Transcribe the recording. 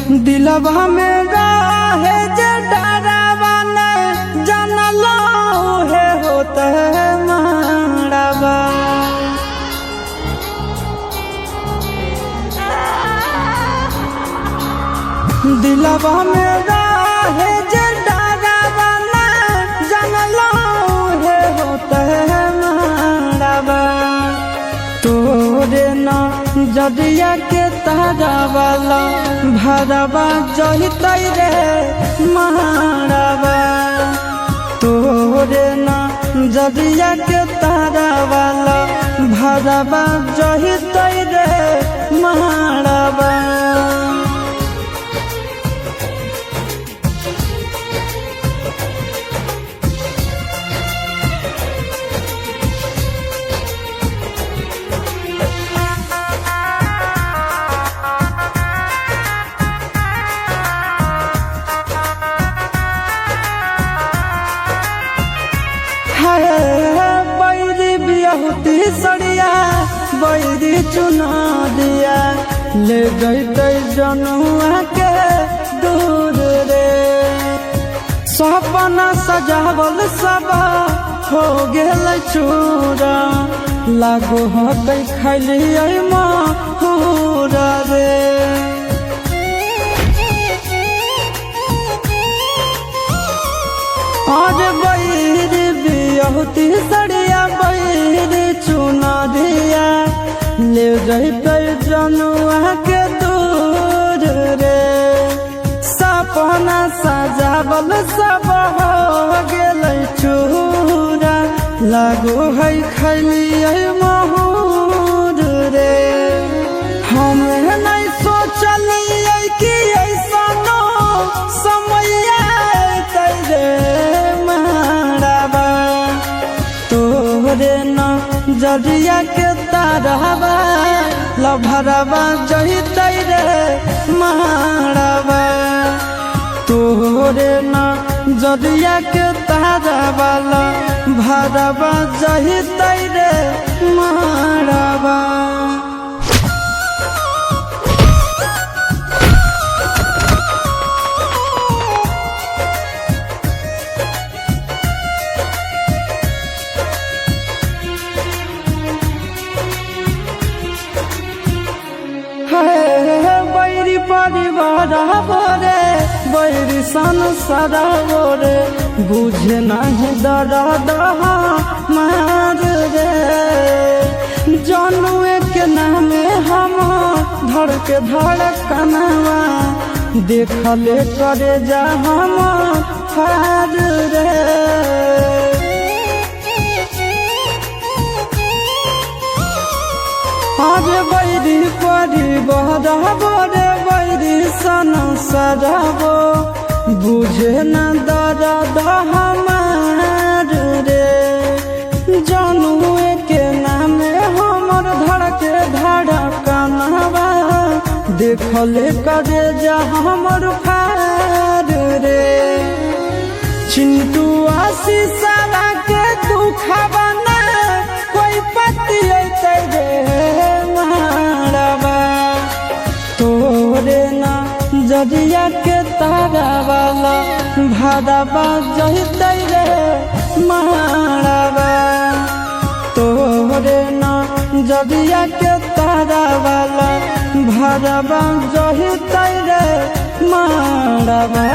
दिलवा में रहे जे डरावा न जानलो है होता है मारवा। दिलवा में रहे जे डरावा न जानलो है होता है मारवा। तोरे न जदिया के तारा वाला भरवा जहितै रे मारवा। तोरे न जदिया के तारा वाला भरवा जहितै रे मारवा। बैरी बियाहुती सड़िया बैरी चुना दिया ले गई जनुआ के दूर रे। सपना सजावल सब हो गेल चूरा लागो हतै खैली महूरा रे। आज बैरी बियाहुती सड़िया बैरी चुना दिया ले जैतै जनुआ के दूर रे। सपना सजावल सब हो गेल चूरा लागो है खैली महूर रे। हम नहीं सोचलिए कि ऐसा समय रे मारवा। तोरे न जदिया के तारवा लभरवा जहितै रे मारवा। तोरे न जदिया के तारवा लभरवा जहितै रे मारवा। बैरी परिवार बोरे बैरी संसार बोरे बुझे नहीं दर्द मार रे। जनुए के नामे हम धड़ के धड़कनवा देखले करे जा हम हार रे। आज बैरी परिवार बोरे बैरी संसार बो बुझे न दर्द हमार रे। जनुए के नामे हमर धड़के धड़कनवा देखले करे जा हमर फार रे। चिंटू आशीष के दुखवा न कोई पति रे मारवा। तोरे न जदिया के तारा वाला भरवा जहितै रे मारवा। तोरे न जदिया के तारा वाला भरवा जहितै रे मारवा।